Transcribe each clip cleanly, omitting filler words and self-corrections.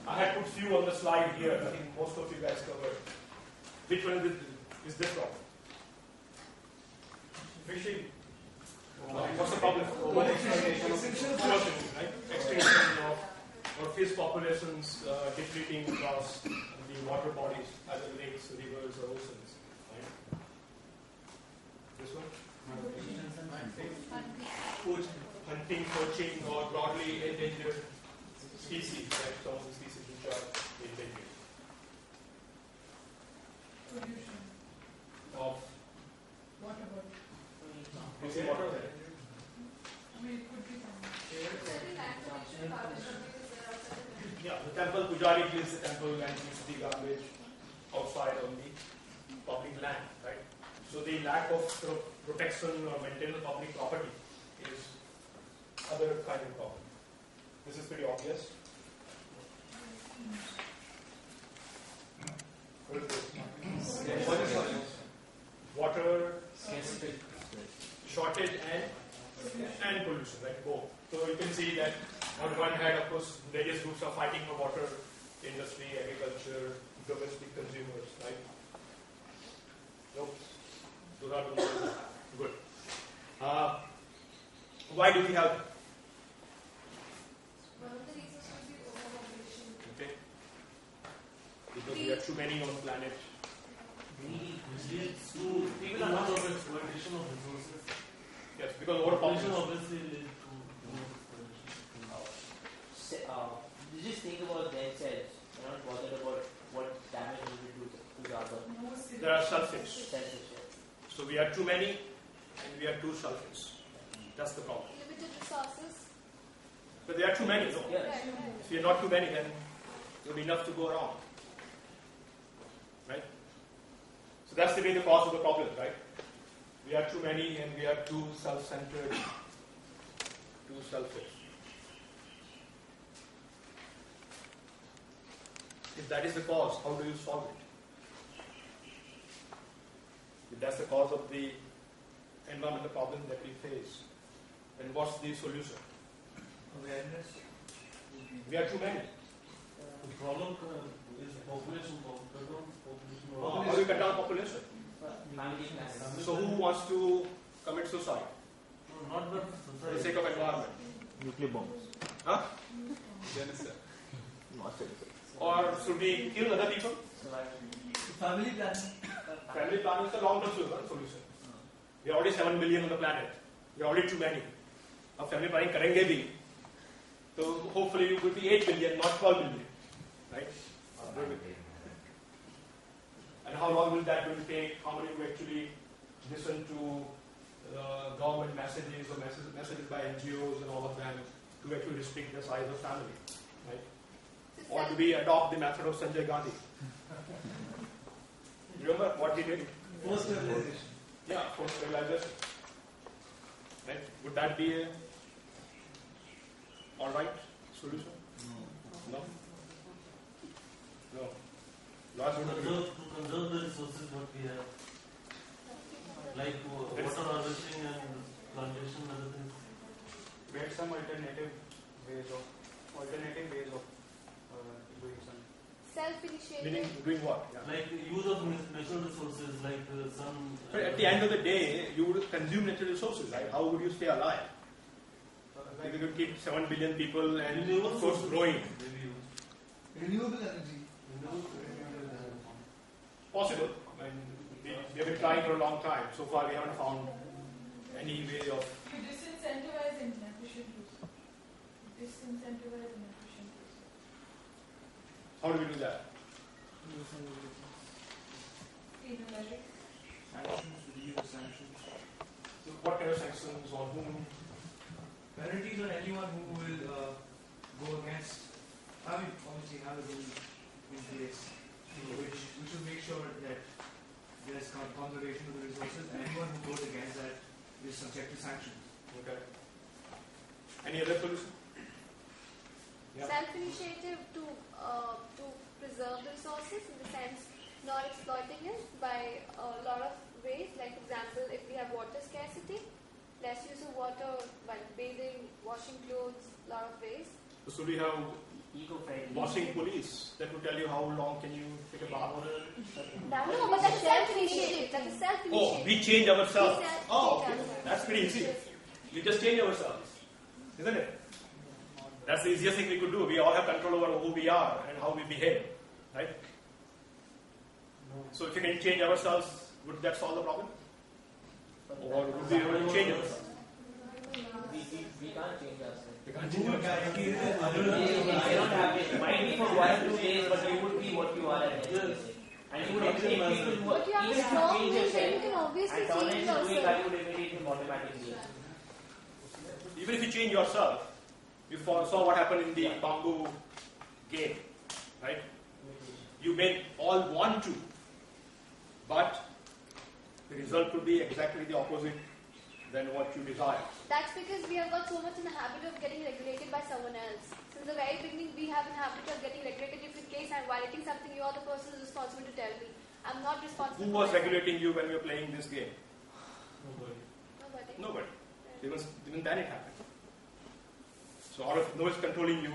I had put few on the slide here. I think most of you guys covered. Which one is this problem? Fishing. What's the problem? Overfishing, right? Extinction of or fish populations depleting across the water bodies, either lakes, rivers, or oceans. Right? This one? Hunting, poaching, or broadly endangered species, right? Some of the species which are endangered. Pollution. Of Water body. you see water there? I mean, it could be something. Yeah, the temple pujari cleans the temple and keeps the garbage outside on the public land, right? So the lack of sort of protection or maintenance of public property is other kind of problem. This is pretty obvious. What is this? Water shortage and pollution, right? Both. So you can see that on one hand, of course, various groups are fighting for water, industry, agriculture, domestic consumers, right? Nope. Those are the ones. Good. Why do we have them? One of the reasons would be overpopulation. Okay. Because we have too many on the planet. People are not over exploitation of resources. Yes, because overpopulation obviously leads to you just think about themselves. You're not bothered about what damage will do to the other. There are selfish. Selfish, yeah. So we are too many and we are too selfish. That's the problem. Limited resources. But there are too many. No? Yes. If we are not too many, then there will be enough to go around. Right? So that's the main cause of the problem, right? We are too many and we are too self-centered, too selfish. If that is the cause, how do you solve it? If that's the cause of the environmental problem that we face, then what's the solution? awareness. We are too many. The problem is population. How do we cut down population? So who wants to commit suicide? No, not the For the sake of environment? Nuclear bombs. Huh? Or should we kill other people? family planning. Family planning is a long-term solution. We are already 7 billion on the planet. We are already too many. अब family planning करेंगे भी, तो hopefully it will be 8 billion, not 12 billion, right? And how long will that will take? How many will actually listen to government messages or messages by NGOs and all of them to actually restrict the size of family, right? Or do we adopt the method of Sanjay Gandhi? Remember what he did? Forced sterilization. Yeah, forced sterilization. Right? Would that be a alright solution? No. No. Laws would agree. To conserve the resources what we have, like water harvesting and plantation and other things. We had some alternative ways of doing some. Self-initiative. Meaning doing what? Yeah. Like use of natural resources, like some. But at the end of the day, you would consume natural resources, right? How would you stay alive? If you could keep 7 billion people and of course growing. Renewable energy. Possible. I mean, we have been trying for a long time. So far we haven't found any way of. You disincentivize inefficient use. Disincentivize inefficient use. How do we do that? Penalizing. Sanctions. So what kind of sanctions on whom? Penalties on anyone who will go against. I mean, obviously have a rule in place which will make sure that there is conservation of the resources, and anyone who goes against that is subject to sanctions. Okay. Any other solution? Yeah. Self-initiative to preserve the resources, in the sense not exploiting it by a lot of ways. Like, for example, if we have water scarcity, less use of water while bathing, washing clothes, a lot of ways. So should we have Eco-friendly. washing police that will tell you how long can you take a bath. No, but that's self-initiative. That's a self-initiative. Oh, we change ourselves. We Oh, change okay. ourselves. That's pretty easy. We just change ourselves, isn't it? That's the easiest thing we could do. We all have control over who we are and how we behave, right? So if we can change ourselves, would that solve the problem? Or would we able to change ourselves? We can't change ourselves. We can't change ourselves. We cannot have it. It might be for 1 2 days, but you would be what you are at the end. And you would imitate people who But you have even a if strong you change will, then you yourself can obviously and turn change into doing yourself. that, you would imitate him automatically. Even if you change yourself, you saw what happened in the bamboo game, right? You may all want to, but the result could be exactly the opposite than what you desire. That's because we have got so much in the habit of getting regulated by someone else. Since the very beginning, we have a habit of getting regulated. If in case I'm violating something, you are the person who's responsible to tell me. I'm not responsible. Who for was myself. regulating you when you were playing this game? Nobody. Nobody. Even then it happened. So out of no is controlling you,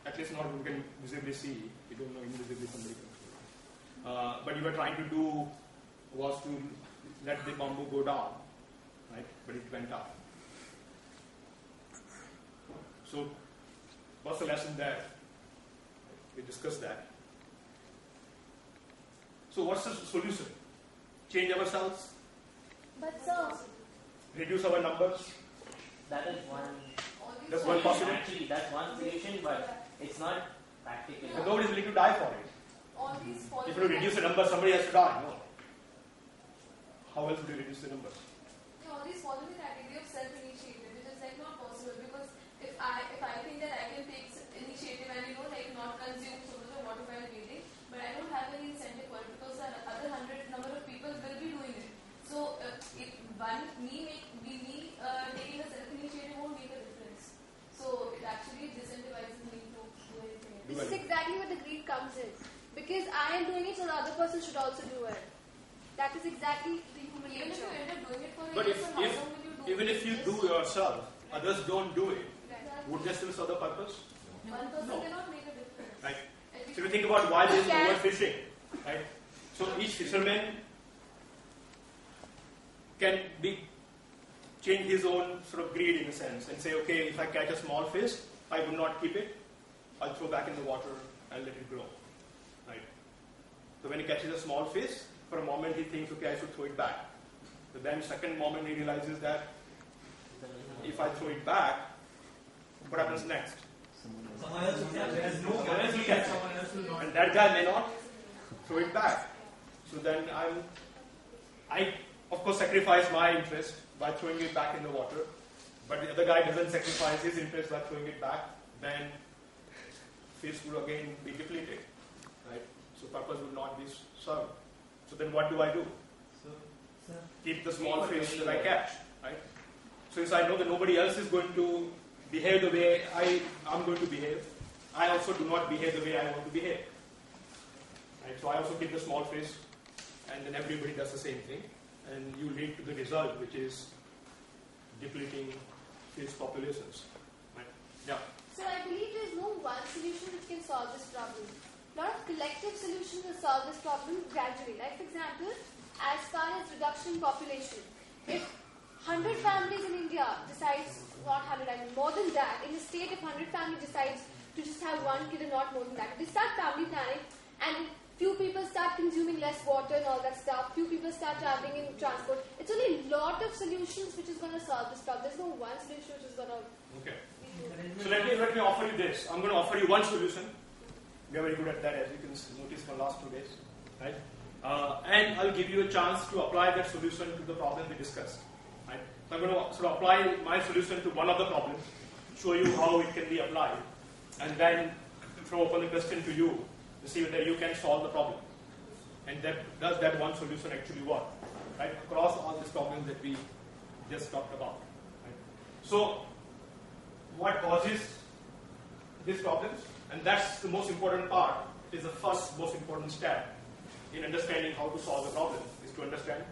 at least not you can visibly see. You don't know invisibly somebody controlling you. But you were trying to do was to let the bamboo go down, right? But it went up. So what's the lesson there? We discussed that. So what's the solution? Change ourselves, But sir, reduce our numbers. That is one. That's one possible. Actually, that's one solution, but it's not practical. But nobody is willing to die for it. All these If you reduce the number, somebody has to die. No. How else would you reduce the numbers? Yeah, all these follow the category of self-initiative, which is like not possible because if I think that I can take initiative and like not consume so much of water while bathing, but I don't have any incentive for it because the other 100 number of people will be doing it. So if me taking a self-initiative won't make a difference. So it actually disincentivizes me to do anything else. this is exactly where the greed comes in. Because I am doing it, so the other person should also do it. That is exactly the human Even if nature. you end up doing it for But years, so how long will you do even it? if you do yourself, others don't do it, would they still serve the purpose? One person No. cannot make a difference. Right. If So if you think about why there is Can- overfishing, right? So each fisherman can change his own sort of greed in a sense and say, okay, if I catch a small fish, I will not keep it. I'll throw back in the water and let it grow. Right. So when he catches a small fish, for a moment he thinks, okay, I should throw it back. But then second moment he realizes that if I throw it back, what happens next? Someone else will catch it. There's no Someone else will guarantee catch that it. someone else will not. And that guy may not throw it back. So then I of course sacrifice my interest by throwing it back in the water, but the other guy doesn't sacrifice his interest by throwing it back, then fish would again be depleted, right? So purpose would not be served. So then what do I do? Keep the small fish that I catch, right? So since I know that nobody else is going to behave the way I'm going to behave, I also do not behave the way I want to behave. Right? So I also keep the small fish, and then everybody does the same thing, and you lead to the result, which is depleting fish populations. Right? Yeah. So I believe there is no one solution which can solve this problem. A lot of collective solutions will solve this problem gradually. Like for example, as far as reduction in population, if 100 families in India decides, not 100, I mean more than that, in a state if 100 families decides to just have one kid and not more than that, they start family planning and few people start consuming less water and all that stuff, few people start traveling in transport. It's only a lot of solutions which is going to solve this problem. There's no one solution which is going to... Okay. So let me offer you this. I'm going to offer you one solution. We are very good at that, as you can notice from last 2 days, right? And I'll give you a chance to apply that solution to the problem we discussed. Right? So I'm going to sort of apply my solution to one of the problems, show you how it can be applied, and then throw open the question to you to see whether you can solve the problem. And does that one solution actually work? Right? Across all these problems that we just talked about. Right? So, what causes these problems? And that's the most important part. It is the first most important step in understanding how to solve the problem, is to understand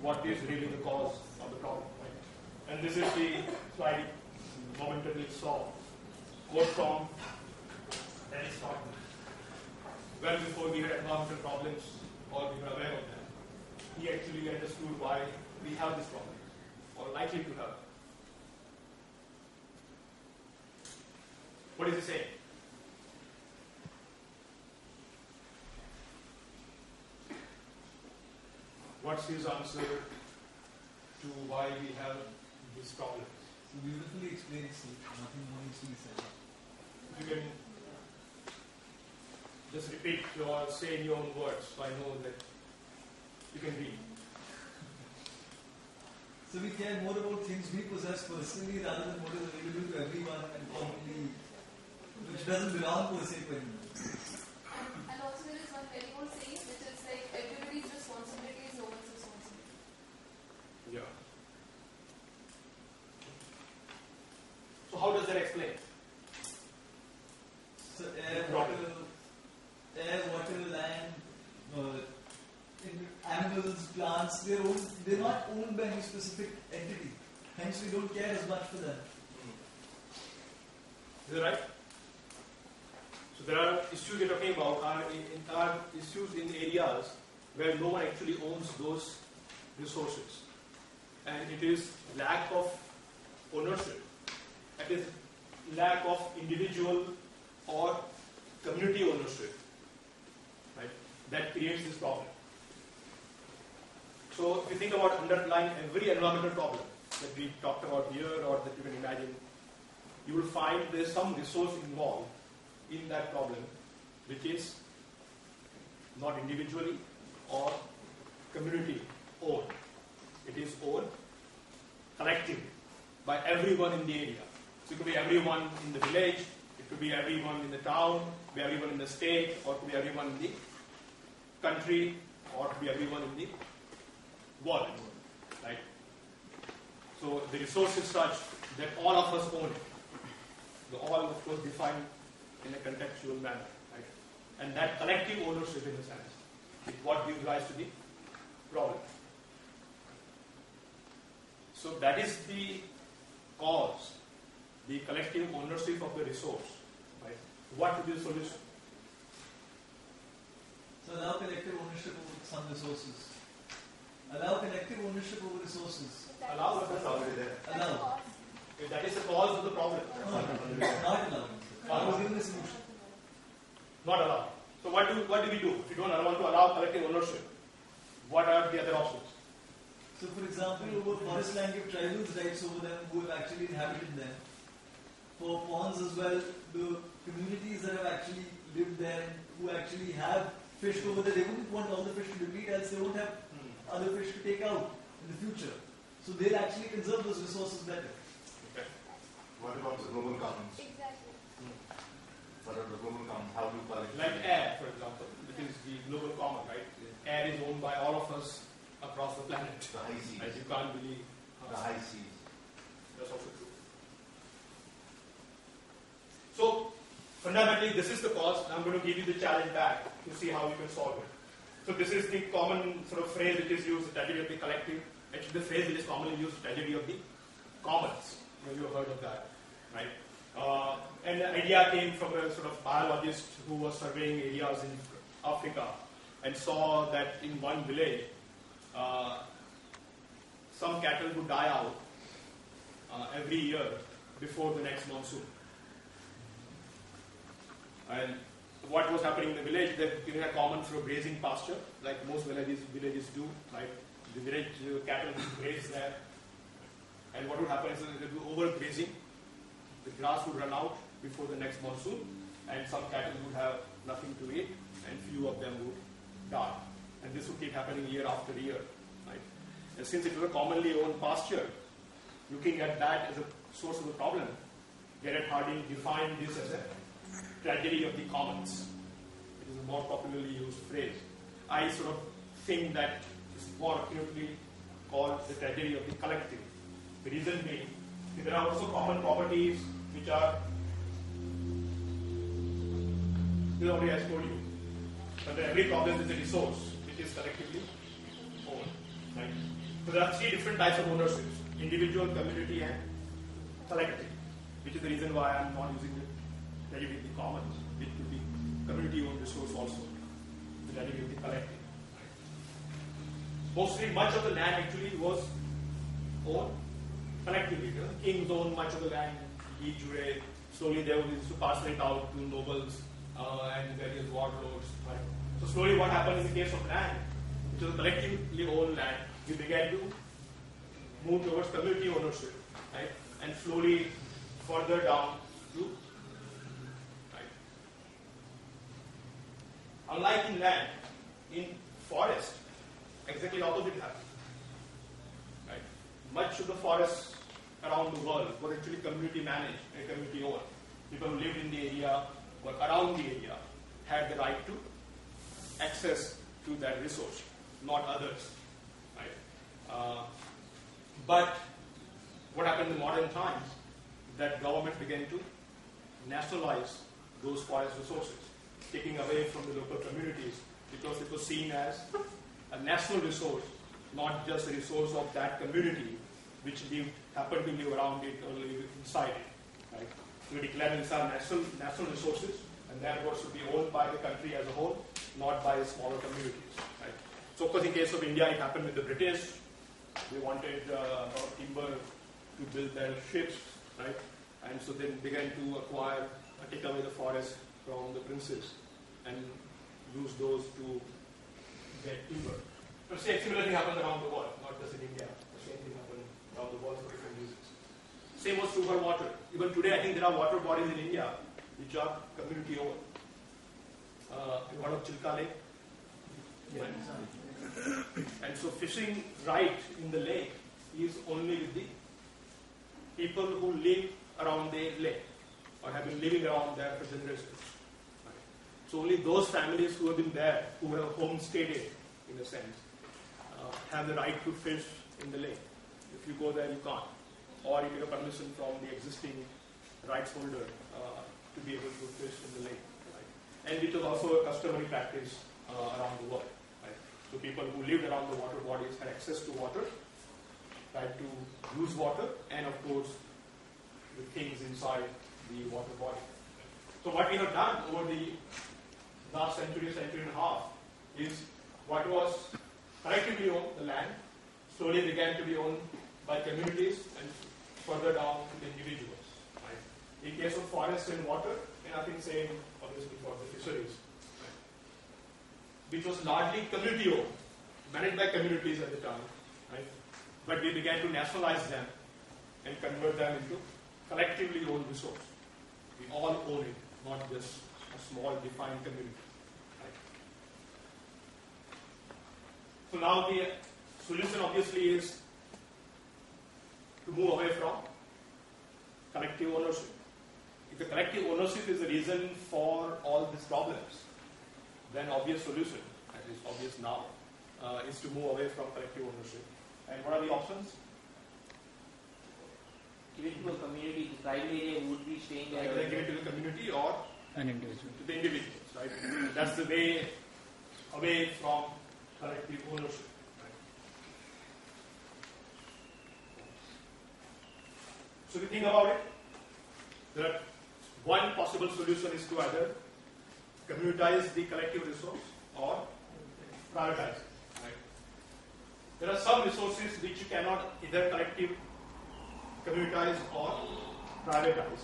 what is really the cause of the problem. Right? And this is the slide momentarily saw. Quote from That is not well before we had environmental problems or we were aware of them. He actually understood why we have this problem or likely to have. What is he saying? What's his answer to why we have this problem? So beautifully explained, sir. Nothing more needs to be said. If you can just repeat or say in your own words, so I know that you can read. So we care more about things we possess personally rather than what is available to everyone and commonly, which doesn't belong per se to anyone. And also there is one very old saying which is like everybody's responsibility is no one's responsibility. Yeah. So how does that explain? So air, water, land, animals, plants, they're not owned by any specific entity. Hence we don't care as much for them. Is that right? So there are issues we're talking about are issues in areas where no one actually owns those resources. And it is lack of ownership. That is lack of individual or community ownership, right? That creates this problem. So if you think about underlying every environmental problem that we talked about here or that you can imagine, you will find there's some resource involved in that problem which is not individually or community owned. It is owned collectively by everyone in the area. So it could be everyone in the village, it could be everyone in the town, it could be everyone in the state, or it could be everyone in the country, or it could be everyone in the world. Right? So the resource is such that all of us own it. The all, of course, defined in a contextual manner. Right? And that collective ownership, in a sense, is what gives rise to the problem. So that is the cause, the collective ownership of the resource. Right? What would be the solution? So allow collective ownership over some resources. Allow collective ownership over resources. Allow what is already there. Allow. If that is the cause of the problem. Not allowing. I was giving a solution. Not allow. So what do we do? If you don't want to allow collective ownership, what are the other options? So for example, over forest land, give tribals rights over them who have actually inhabited them. For ponds as well, the communities that have actually lived there and who actually have fished over there, they wouldn't want all the fish to deplete, else they won't have other fish to take out in the future. So they'll actually conserve those resources better. Okay. What about the global commons? Exactly. What are the global commons? How do you collect? Like air, for example, which is the global common, right? Air is owned by all of us across the planet. The high seas. Right? You can't really. The high seas. That's also true. So fundamentally, this is the cause. I'm going to give you the challenge back to see how you can solve it. So this is the common sort of phrase which is used, the tragedy of the collective. Actually, the phrase which is commonly used, tragedy of the commons. Maybe you've heard of that, right? And the idea came from a sort of biologist who was surveying areas in Africa and saw that in one village, some cattle would die out every year before the next monsoon. And what was happening in the village, they giving a common sort of grazing pasture, like most villages do, right? The village cattle would graze there. And what would happen is that there would be overgrazing. The grass would run out before the next monsoon, and some cattle would have nothing to eat, and few of them would die. And this would keep happening year after year, right? And since it was a commonly owned pasture, looking at that as a source of the problem, Garrett Hardin defined this as a tragedy of the commons. It is a more popularly used phrase. I sort of think that it's more accurately called the tragedy of the collective. The reason being, there are also common properties which are, this is already I told you, under every problem is a resource which is collectively owned. Right? So there are three different types of ownerships: individual, community, and collective. Which is the reason why I'm not using the tragedy of the commons, which community-owned resource also, the value of the collective. Mostly, much of the land actually was owned collectively. You know? Kings owned much of the land, jure. Slowly they used to parcel it out to nobles and various warlords. Right? So slowly what happened in the case of land, which was collectively owned land, we began to move towards community ownership, right? And slowly further down to, right? Unlike in land, in forest, exactly opposite happened. Right? Much of the forests around the world were actually community managed and community owned. People who lived in the area or around the area had the right to access to that resource, not others. Right? But what happened in modern times, that government began to nationalize those forest resources, taking away from the local communities because it was seen as a national resource, not just a resource of that community which happened to live around it or live inside it. Right? So we declared these are national resources, and therefore should be owned by the country as a whole, not by smaller communities. Right? So of course in case of India it happened with the British. They wanted a lot of timber to build their ships, right? And so they began to acquire, take away the forest from the princes and use those to get timber. But similar thing happens around the world, not just in India. The same thing happens around the world for different reasons. Same was true for water. Even today, I think there are water bodies in India which are community owned. You heard of Chilka Lake? Yeah. And so fishing right in the lake is only with the people who live around the lake or have been living around there for generations. Right. So only those families who have been there, who have homesteaded in a sense, have the right to fish in the lake. If you go there, you can't. Or you get a permission from the existing rights holder to be able to fish in the lake. Right. And it was also a customary practice around the world. So people who lived around the water bodies had access to water, right, to use water, and of course the things inside the water body. So what we have done over the last century and a half, is what was collectively owned, the land, slowly began to be owned by communities and further down to the individuals. Right? In case of forests and water, and I think same obviously for the fisheries, which was largely community owned, managed by communities at the time, right? But we began to nationalize them and convert them into collectively owned resource. We all own it, not just a small defined community. Right? So now the solution obviously is to move away from collective ownership. If the collective ownership is the reason for all these problems, then obvious solution, at least obvious now, is to move away from collective ownership. And what are the options? Give it to a community. The tribal area would be staying there. Either give it to the community or an individual. To the individuals, right? That's the way away from collective ownership. Right? So if you think about it, that one possible solution is to either communitize the collective resource or privatize it. Right? There are some resources which you cannot either communitize or privatize.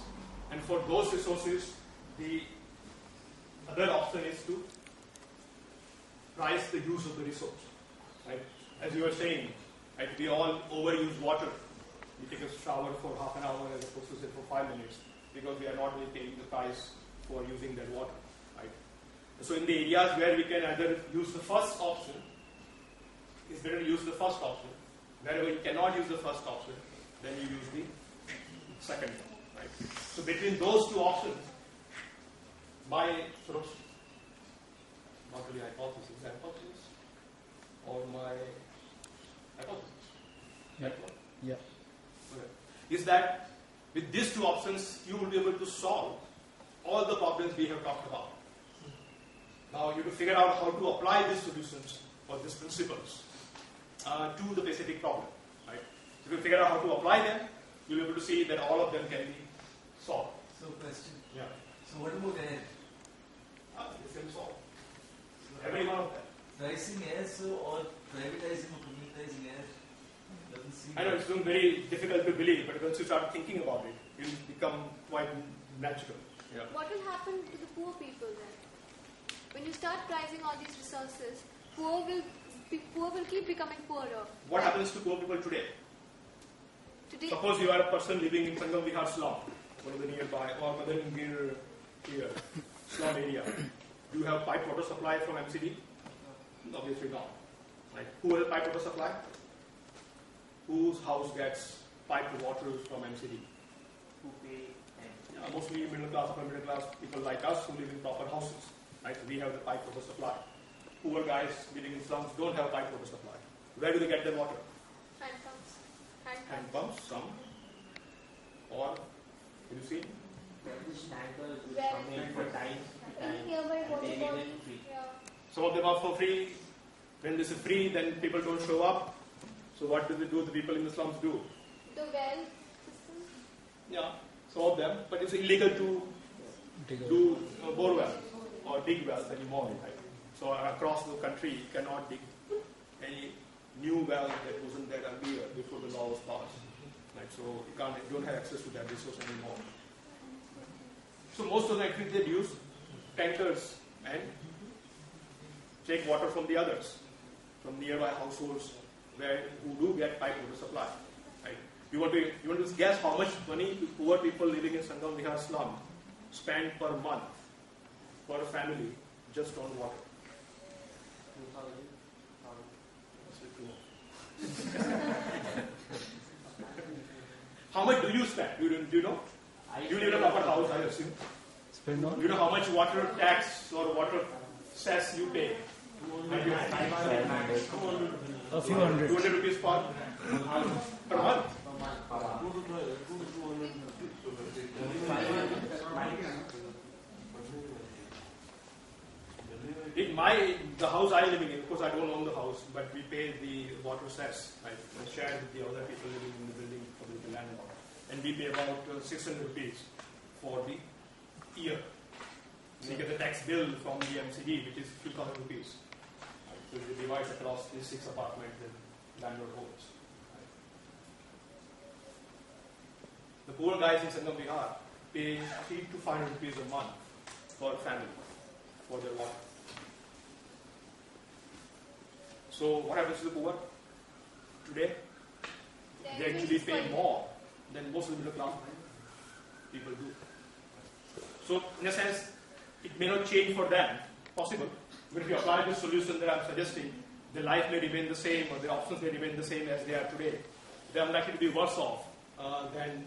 And for those resources, the other option is to price the use of the resource. Right? As you were saying, right, we all overuse water. We take a shower for half an hour as opposed to say for 5 minutes because we are not really paying the price for using that water. Right? So in the areas where we can either use the first option, it's better to use the first option. Wherever you cannot use the first option, then you use the second one. Right? So between those two options, my sort of, not really hypothesis, or my hypothesis, Yeah. okay, is that with these two options, you will be able to solve all the problems we have talked about. Now you have to figure out how to apply these solutions or these principles to the specific problem. Right? If you figure out how to apply them, you'll be able to see that all of them can be solved. So question. Yeah. So what about air? It's a pricing air or privatizing or communitizing air doesn't seem. I know it's very difficult to believe, but once you start thinking about it, it will become quite natural. Yeah. What will happen to the poor people then? When you start pricing all these resources, poor will keep becoming poorer. What happens to poor people today? Today, Suppose you are a person living in Sangam Vihar slum, one of the nearby, or Madan Gir here, slum area. Do you have pipe water supply from MCD? Obviously not. Right? Who has pipe water supply? Whose house gets piped water from MCD? Who pay and Yeah, mostly middle class, upper middle class people like us who live in proper houses. Right? We have the pipe water supply. Poor guys living in slums don't have pipe water supply. Where do they get their water? hand pumps. Hand pumps, some. Or, have you seen? this tankers which Where- come in for time to In time. nearby and water they give body, it free. yeah. Some of them are for free. When this is free, then people don't show up. So what do they do? The people in the slums do. The well system. Yeah, some of them. But it's illegal to do bore wells or dig wells anymore. Right? So across the country, you cannot dig any new well that wasn't there earlier before the law was passed. Right? So you don't have access to that resource anymore. So most of the activities they use tankers and take water from the others, from nearby households who do get pipe water supply. Right? You want to guess how much money poor people living in Sangam Vihar slum spend per month per family just on water? 2,000. How much do you spend? Do you know? You live in a proper house, I assume. Spend on? Do you know how much water tax or water cess you pay? A few hundred. 200 rupees per month. The house I live in, of course I don't own the house, but we pay the water cess. I share with the other people living in the building for the landlord. And we pay about 600 rupees for the year. So you get the tax bill from the MCD, which is 2,000 rupees. So it divides across these 6 apartments that landlord holds. The poor guys in Sangam Vihar pay 300 to 500 rupees a month per family for their water. So what happens to the poor today? They actually pay more than most of the middle class people do. So in a sense, it may not change for them, possible, but if you apply the solution that I'm suggesting, their life may remain the same or their options may remain the same as they are today. They are likely to be worse off than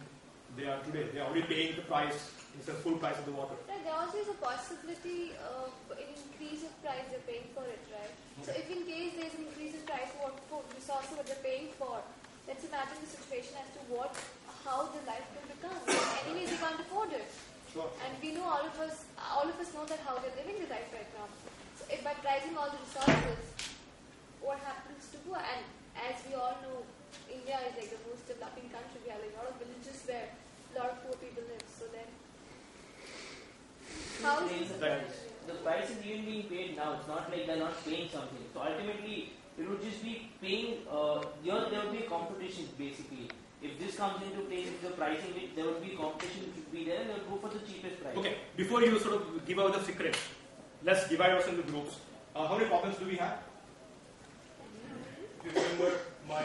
they are today. They are already paying the price, it's the full price of the water. Right, there also is a possibility of an increase of price they're paying for it, right? So if in case there's an increase in price for resources that they're paying for, let's imagine the situation as to how the life will become. Anyways, they can't afford it. Sure. And we know all of us know that how they're living the life right now. So if by pricing all the resources, what happens to poor? And as we all know, India is like the most developing country. We have like a lot of villages where a lot of poor people live. So then, how is this The price is even being paid now. It's not like they're not paying something. So ultimately, it would just be paying. There would be competition basically. If this comes into place, if the pricing, there would be competition which would be there, and they'll go for the cheapest price. Okay, before you sort of give out the secret, let's divide ourselves into groups. How many problems do we have? If you remember my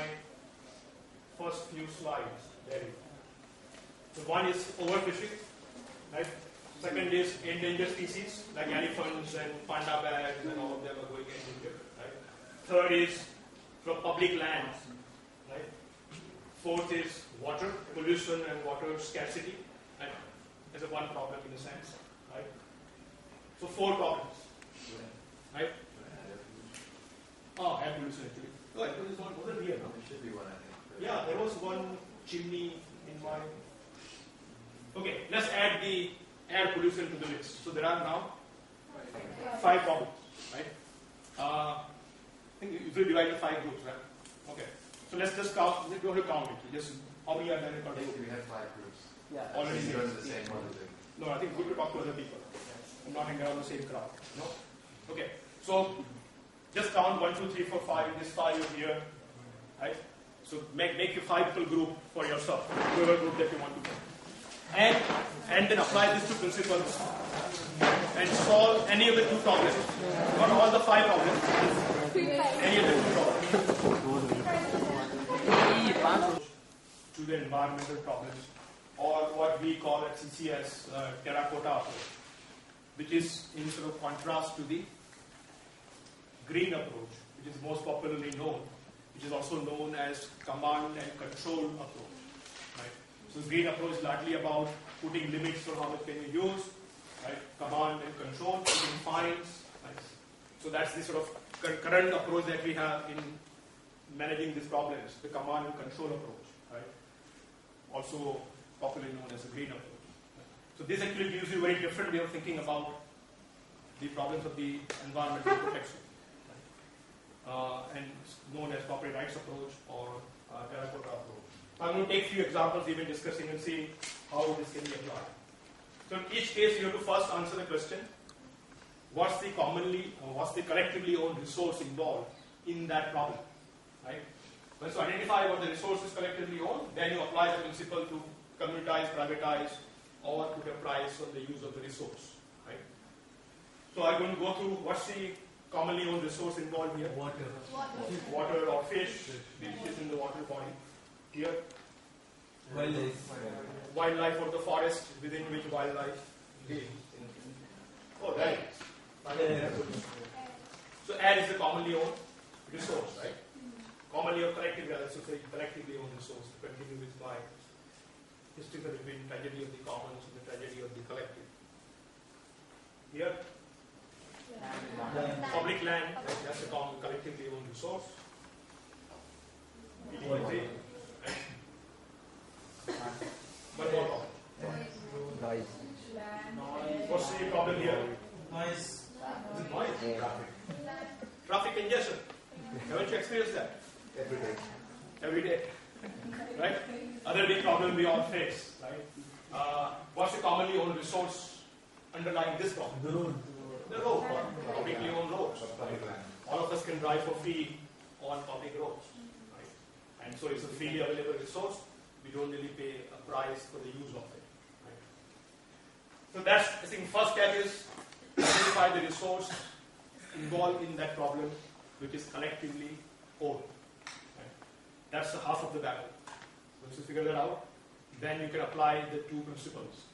first few slides, there is. So one is overfishing, right? Second is endangered species like elephants and panda bears and all of them are going endangered, right? Third is from public lands, right? Fourth is water pollution and water scarcity, right? There's a one problem in a sense, right? So 4 problems, right? Oh, air pollution actually. Oh, air pollution wasn't here, no? There should be one, I think. Yeah, there was one chimney in my. Okay, let's add the air pollution to the list. So there are now 5 problems, right? I think you usually divide into 5 groups, right? Okay. So let's just count. We don't have to count it. Just how many are there in I per think group? we have 5 groups. Yeah. Already You're there. in the same one, I think. No, I think it's good to talk to other people. I'm not hanging around the same crowd. No? Okay. So just count 1, 2, 3, 4, 5 in this file here, right? So make a 5 people group for yourself, whoever group that you want to make. And then apply these 2 principles and solve any of the 2 problems. Not all the 5 problems, any of the 2 problems. To the environmental problems, or what we call at CCS terracotta approach, which is in sort of contrast to the green approach, which is most popularly known, which is also known as command and control approach. Right? So the green approach is largely about putting limits for how much can you use, right? Command and control, putting fines. Right? So that's the sort of current approach that we have in managing these problems, the command and control approach, right? Also popularly known as the green approach. Right? So this actually gives you a very different way of thinking about the problems of the environmental protection. And it's known as property rights approach or terracotta approach. I'm going to take a few examples we've been discussing and see how this can be applied. So in each case, you have to first answer the question, what's the collectively owned resource involved in that problem, right? Once you identify what the resource is collectively owned, then you apply the principle to commutise, privatize, or put a price on the use of the resource, right? So I'm going to go through what's the commonly owned resource involved here. Water or fish, which is in the water body. Here. Wildlife or the forest within which wildlife lives. Oh, there it is. So air is the commonly owned resource, right? Commonly or collectively, let's say collectively owned resource, to continue with my history between tragedy of the commons and the tragedy of the collective. Here. Public land, that's a collectively owned resource. One more problem. What's the problem here? Noise. Noise. Traffic congestion. Haven't you experienced that? Every day. Right? Other big problem we all face. Right? What's the commonly owned resource underlying this problem? The road, publicly owned roads. All of us can drive for free on public roads. Right? And so it's a freely available resource. We don't really pay a price for the use of it. Right? So that's, I think, first step is identify the resource involved in that problem, which is collectively owned. Right? That's the half of the battle. Once you figure that out, then you can apply the 2 principles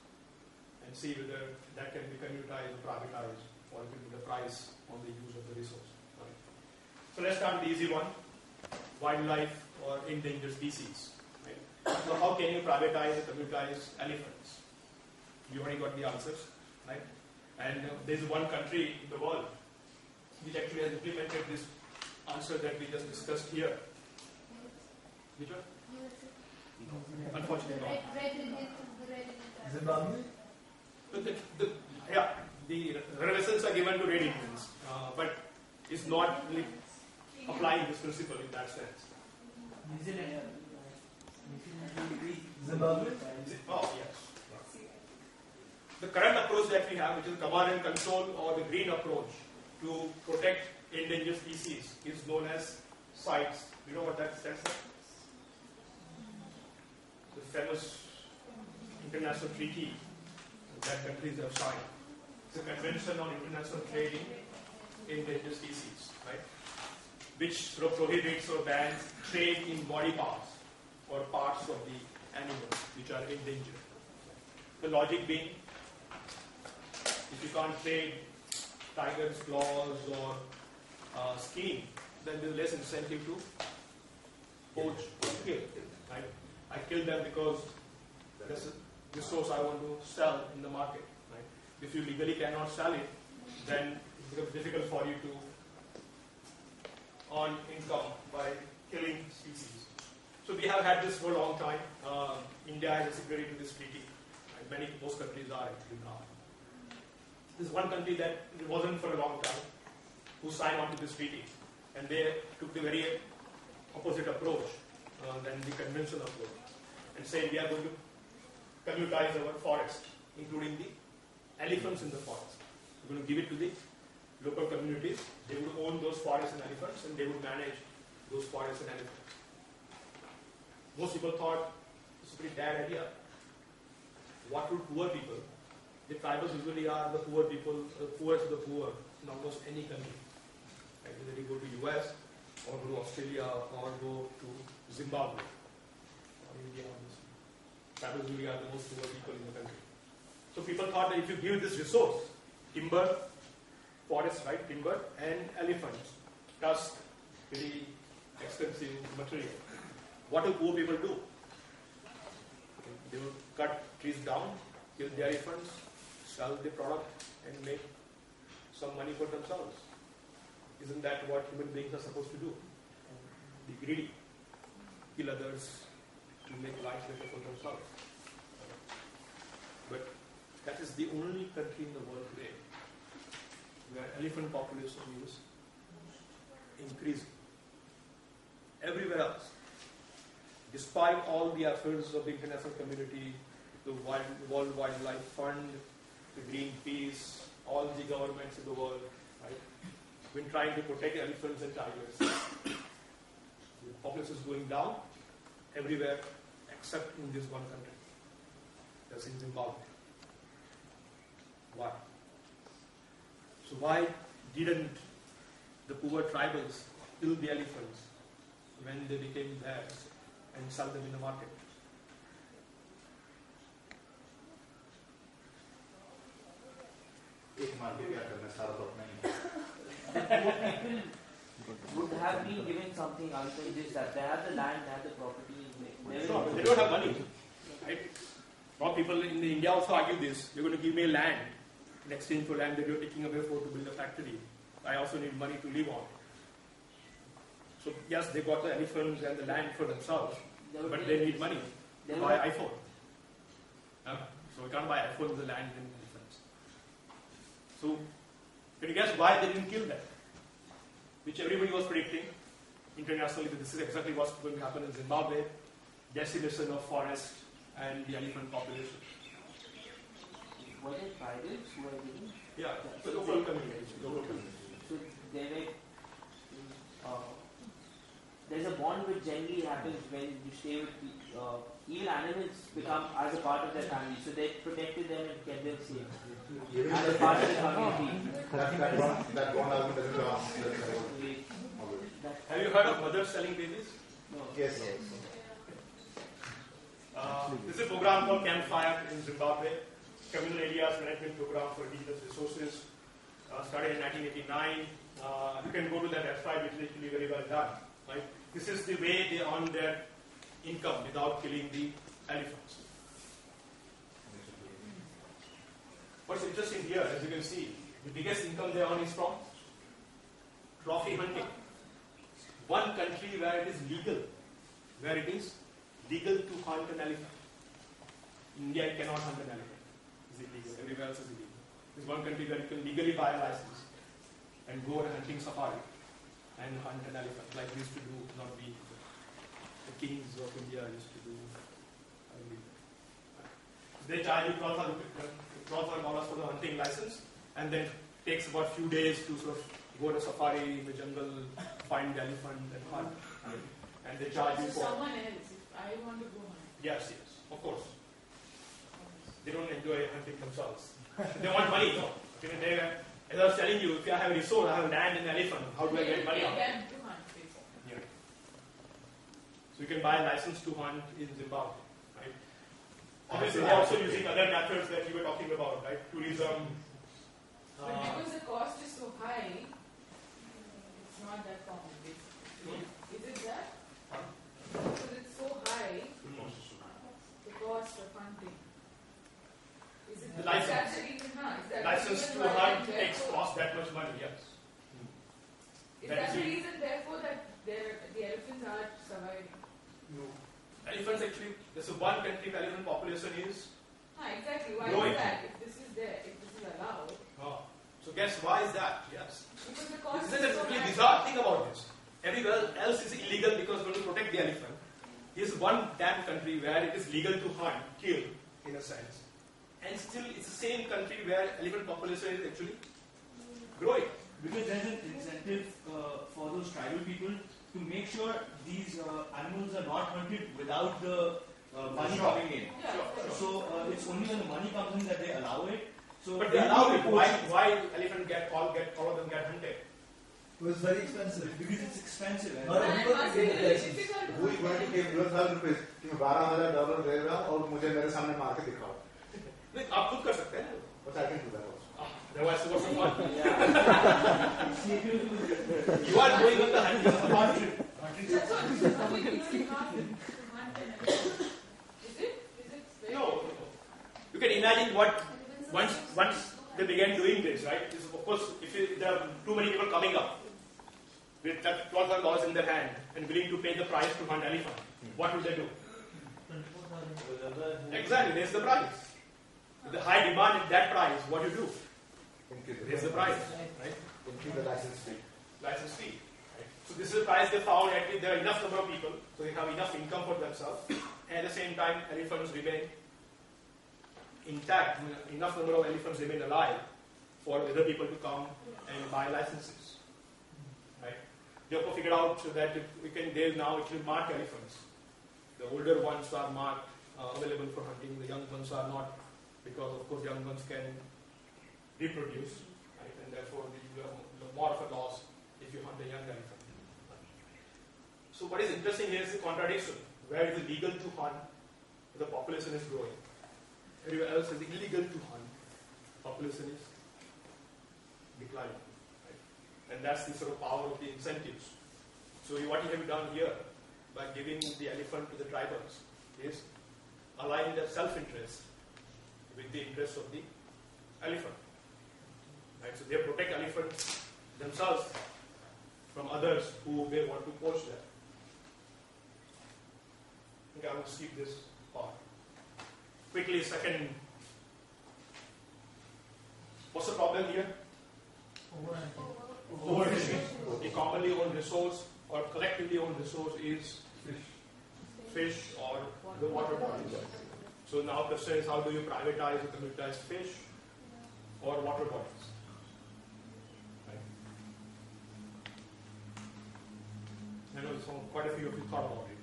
and see whether that can be commutized or privatized, or you can put a price on the use of the resource. Right? So let's start with the easy one, wildlife or endangered species. Right? So how can you privatize or commutize elephants? You already got the answers, right? And there's one country in the world which actually has implemented this answer that we just discussed here. Which one? Unfortunately not. Zimbabwe? The revelations are given to red Indians, but it's not really applying this principle in that sense. Zimbabwe? Oh, yes. The current approach that we have, which is command and control or the green approach to protect endangered species, is known as CITES. You know what that stands for? The famous international treaty that countries have signed. It's a convention on international trading in endangered species, right? Which sort of prohibits or bans trade in body parts or parts of the animals which are endangered. The logic being, if you can't trade tiger's claws or skin, then there's less incentive to poach or kill. Right? I kill them because that's a resource I want to sell in the market. Right? If you legally cannot sell it, then it becomes difficult for you to earn income by killing species. So we have had this for a long time. India has a signatory to this treaty. Right? Most countries are actually now. There's one country that it wasn't for a long time who signed on to this treaty, and they took the very opposite approach than the conventional approach, and said we are going to commutize our forest, including the elephants in the forest. We're going to give it to the local communities, they would own those forests and elephants and they would manage those forests and elephants. Most people thought it's a pretty bad idea. What would poor people? The tribals usually are the poor people, the poorest of the poor in almost any country. Right? Whether you go to US or go to Australia or go to Zimbabwe or India. Tribals usually are the most poor people in the country. So people thought that if you give this resource, timber, forest, right, timber and elephants, tusk, very expensive material, what do poor people do? They will cut trees down, kill the elephants, sell the product and make some money for themselves. Isn't that what human beings are supposed to do? Be greedy, kill others to make life better for themselves. But that is the only country in the world today where elephant population is increasing. Everywhere else, despite all the efforts of the international community, the World Wildlife Fund, the Greenpeace, all the governments in the world, right, been trying to protect elephants and tigers. The population is going down everywhere except in this one country. That's in Zimbabwe. Why? So why didn't the poor tribals kill the elephants when they became theirs and sell them in the market? People would have been given something other than this, that they have the land, they have the property. Sure, but they don't have money. Right? Now people in India also argue this. You're going to give me land in exchange for land that you're taking away for to build a factory. I also need money to live on. So yes, they got the elephants and the land for themselves, but they need money to buy iPhone. So we can't buy iPhone with the land and elephants. So can you guess why they didn't kill them? Which everybody was predicting internationally that this is exactly what's going to happen in Zimbabwe. Decimation of forest and the elephant population. Were they tribals who were living? Yeah, so local communities. So they were, there's a bond which generally happens when you stay with even animals become as a part of their family. So they protected them and kept them safe. As a part of the community. That one argument doesn't belong. Have you heard of mothers selling babies? No. Yes. This is a program called Campfire in Zimbabwe, Communal Areas Management Program for Indigenous Resources, started in 1989. You can go to that website, which is actually very well done. Right? This is the way they earn their income without killing the elephants. What's interesting here, as you can see, the biggest income they earn is from trophy hunting. One country where it is legal to hunt an elephant. India cannot hunt an elephant. It's illegal. Everywhere else is illegal. There's one country where you can legally buy a license and go on a hunting safari and hunt an elephant, like we used to do, not we, the kings of India used to do. They charge you $12,000 for the hunting license, and then it takes about a few days to sort of go on a safari in the jungle, find the elephant and hunt. And they charge you for someone else. If I want to go hunt. Yes, of course. They don't enjoy hunting themselves. They want money, though. As I was telling you, if I have a resort, I have land and elephant, how do I get money out of it? Yeah. So you can buy a license to hunt in Zimbabwe, right? Obviously, they're also using other methods that you were talking about, right? Tourism. But because the cost is so high, it's not that common, basically. Is it that? Because it's so high, the cost of hunting. Is it The license. That's the reason, License to hunt cost that much money, yes. Is that the reason, therefore, that the elephants are surviving? No. Elephants actually, there's one country where elephant population is Exactly. Why growing. is that? If this is there, if this is allowed. So guess why is that? Yes. Because the cost This is is so a really high. bizarre thing about this. Everywhere else is illegal because we want to protect the elephant. Here's one damn country where it is legal to hunt, kill, in a sense. And still, it's the same country where elephant population is actually growing. because there's an incentive for those tribal people to make sure these animals are not hunted without the money coming in. So it's only when the money comes in that they allow it. So but they allow it. Why elephant all of them get hunted? It was very expensive. Because it's expensive. Not everyone can get a license. Who is going to pay ₹12,000 कि मैं $12,000 दे रहा हूँ और मुझे मेरे सामने मार के दिखाओ? नहीं, आप खुद कर सकते हैं. But I can do that also. Otherwise, what's the point? You are going on the hunting of a trip. No. You can imagine what once they began doing this, right? This, of course, if there are too many people coming up with that $12,000 in their hand and willing to pay the price to hunt elephant, what will they do? Exactly, there's the price. With the high demand at that price, what do you do? There's the price, right? Increase the license fee. License fee. Right? So this is the price they found. At least there are enough number of people, so they have enough income for themselves. And at the same time, elephants remain intact. Enough number of elephants remain alive for other people to come and buy licenses. Right? They also figured out that they now actually mark elephants. The older ones are marked, available for hunting. The young ones are not, because of course young ones can reproduce, right? And therefore you have more of a loss if you hunt a young elephant. So what is interesting here is the contradiction. Where it is legal to hunt, the population is growing. Everywhere else it is illegal to hunt, population is declining. Right? And that's the sort of power of the incentives. So what you have done here by giving the elephant to the tribals is align their self-interest with the interest of the elephant. Right? So they protect elephants themselves from others who may want to poach them. Okay, I will skip this part. Quickly, second. What's the problem here? Overfishing. The commonly owned resource or collectively owned resource is fish or the water bodies. So now the question is, how do you privatize or commoditize fish or water bodies? Right. I know quite a few of you thought about it.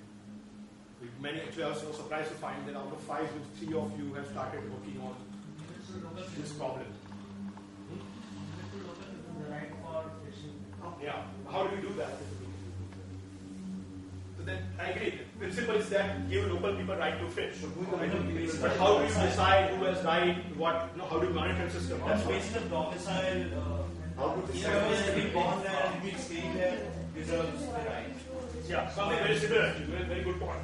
Many, actually, I was so surprised to find that out of 5, 3 of you have started working on this problem. Yeah. How do we do that? So then, I agree. The principle is that give local people right to fish. But how do you decide who has right? What? How do you monitor the system? That's based on domicile. How do you decide? Whoever has been born there and been staying there deserves the right. Yeah, something very similar. Actually, very good point.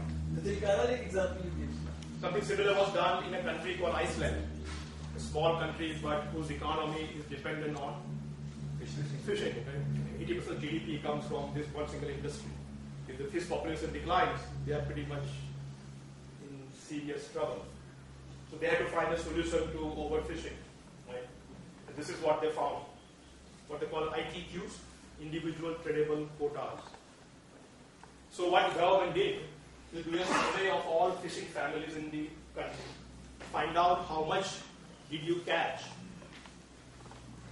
Something similar was done in a country called Iceland, a small country but whose economy is dependent on fishing. 80% GDP comes from this one single industry. If the fish population declines, they are pretty much in serious trouble. So they had to find a solution to overfishing. Right? And this is what they found. What they call ITQs, individual tradable quotas. So what the government did, to do a survey of all fishing families in the country. Find out how much did you catch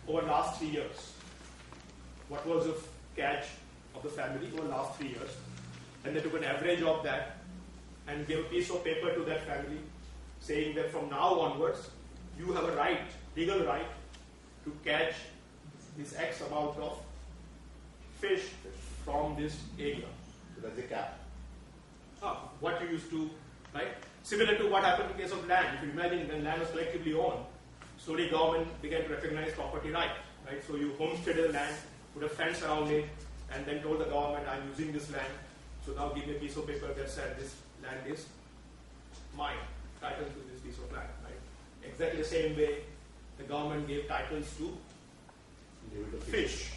over last 3 years. What was the catch of the family over last 3 years. And they took an average of that and gave a piece of paper to that family saying that from now onwards, you have a right, legal right, to catch this X amount of fish from this area. So that's the cap. What you used to, right? Similar to what happened in the case of land. If you imagine when land was collectively owned, slowly government began to recognize property rights, right? So you homesteaded the land, put a fence around it, and then told the government, I'm using this land, so now give me a piece of paper that said this land is mine, title to this piece of land, right? Exactly the same way the government gave titles to fish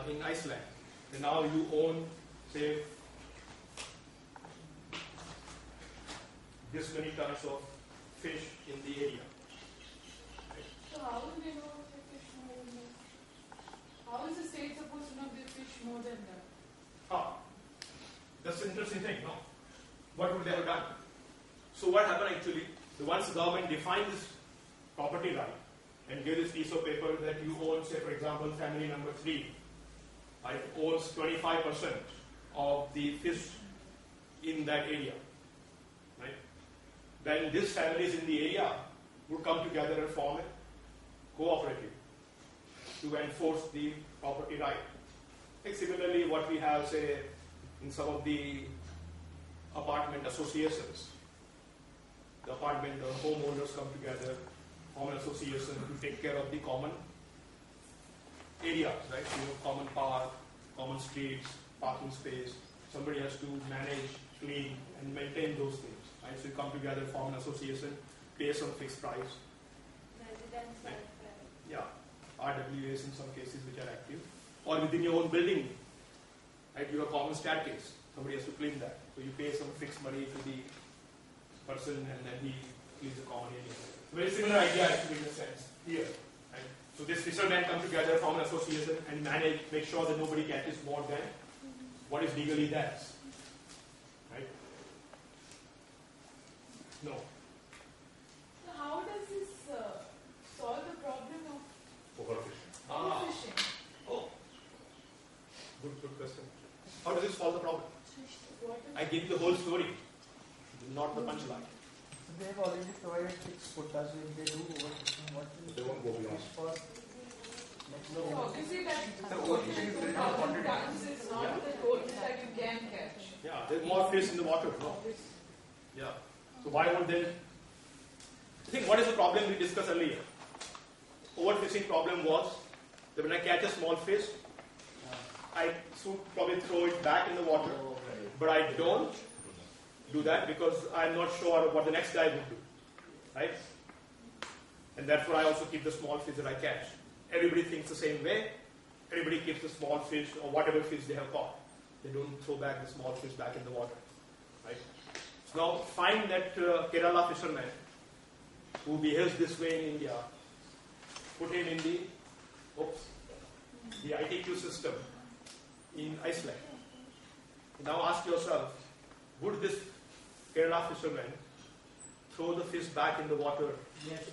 in Iceland. And now you own, say, this many tons of fish in the area. Right? So how will they know if the fish more than that? How is the state supposed to know the fish more than that? That's an interesting thing, no? What would they have done? So what happened actually, once the government defined this property right, and give this piece of paper that you own, say for example, family number 3, right, owns 25% of the fish in that area, right? Then these families in the area would come together and form a cooperative to enforce the property right. Like similarly, what we have, say, in some of the apartment associations, the homeowners come together, form an association to take care of the common areas, right? Common park, common streets, parking space. Somebody has to manage, clean, and maintain those things, right? So you come together, form an association, pay some fixed price. Residents Yeah, RWAs in some cases which are active. Or within your own building, right? You have a common staircase. Somebody has to clean that. So you pay some fixed money to the person and then he cleans the common area. Very similar idea actually in a sense here. Right? So this fishermen come together, form an association and manage, make sure that nobody catches more than what is legally theirs. Right? No. So how does this solve the problem of Overfishing. overfishing? Oh. Good question. How does this solve the problem? What is I gave you the whole story, not the punchline. So they've already provided fixed quotas. So if they do overfishing, what will They won't go beyond. fish for next so year? obviously that 2,000 tons is not the total that you can catch. Yeah, there's more fish in the water. No? Yeah. So why would they? I think what is the problem we discussed earlier? Overfishing problem was that when I catch a small fish, I should probably throw it back in the water, but I don't do that because I'm not sure what the next guy would do, right? And therefore I also keep the small fish that I catch. Everybody thinks the same way. Everybody keeps the small fish or whatever fish they have caught. They don't throw back the small fish back in the water, right? So now find that Kerala fisherman who behaves this way in India, put him in the ITQ system in Iceland. Now ask yourself, would this Kerala fisherman throw the fish back in the water,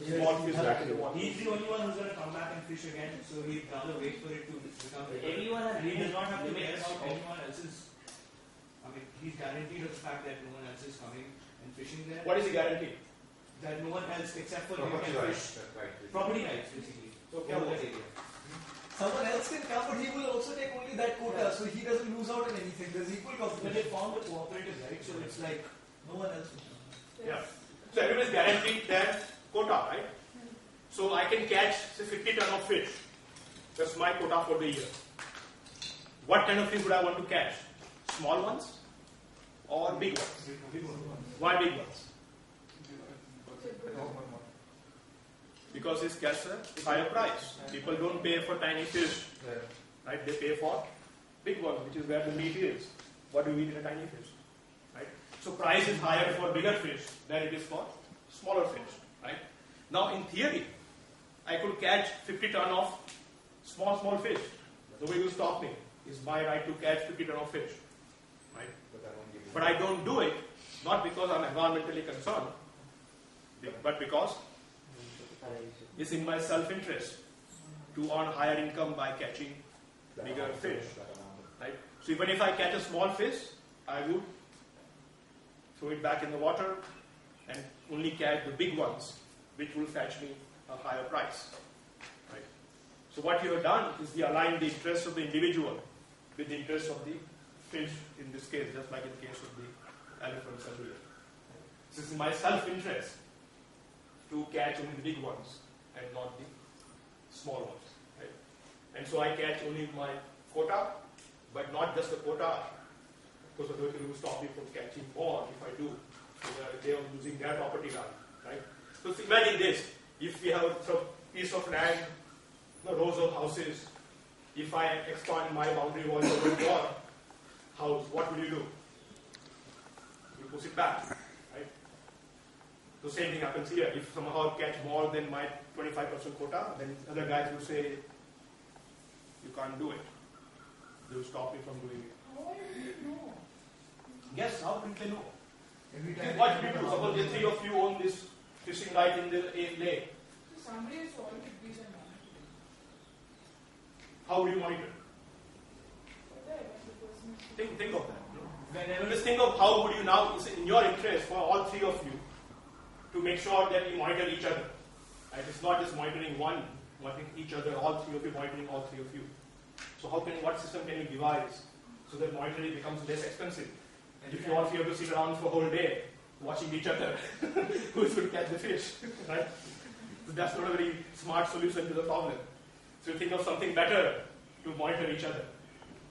small fish back in the water? He's the only one who's going to come back and fish again, so he'd rather wait for it to become bigger. Everyone has And he does not have to care limits about of- anyone else's. I mean, he's guaranteed of the fact that no one else is coming and fishing there. What is the guarantee? That no one else except for him Property can rights. fish. Right. Property rights, basically. So Over that area. Someone else can come, but he will also take only that quota, so he doesn't lose out on anything. There's equal But competition. they formed a cooperative, right? So it's like No one else will come. Yeah. So everybody is guaranteed their quota, right? So I can catch, say, 50 ton of fish. That's my quota for the year. What kind of fish would I want to catch? Small ones or big ones? Why big ones? Because it's catch a higher price. People don't pay for tiny fish, right? They pay for big ones, which is where the meat is. What do we eat in a tiny fish, right? So price is higher for bigger fish than it is for smaller fish, right? Now in theory, I could catch 50 ton of small fish. Nobody will stop me. It's my right to catch 50 ton of fish, right? But I don't do it, not because I'm environmentally concerned, but because it's in my self-interest to earn higher income by catching bigger fish, right? So even if I catch a small fish, I would throw it back in the water and only catch the big ones, which will fetch me a higher price, right? So what you have done is you align the interests of the individual with the interests of the fish in this case, just like in the case of the elephants earlier. This is my self-interest to catch only the big ones and not the small ones, right? And so I catch only my quota, but not just the quota, because the authority will stop me from catching more if I do. So they are losing their property right? So imagine this: if we have some piece of land, rows of houses, if I expand my boundary wall over your house, what will you do? You push it back, right? The same thing happens here. If somehow catch more than my 25% quota, then other guys will say, you can't do it. They will stop me from doing it. How do you know? Guess how will they know? every time. What do you do? Suppose the three of you own this fishing right in the lake. somebody has to audit these and that. How would you monitor? Think of that. Just think of how would you now, it's in your interest for all three of you to make sure that you monitor each other. Right? It's not just monitoring one, monitoring each other, all three of you monitoring all three of you. So what system can you devise so that monitoring becomes less expensive? And if you all have to sit around for a whole day watching each other, who's going to catch the fish? Right? So that's not a very smart solution to the problem. So think of something better to monitor each other.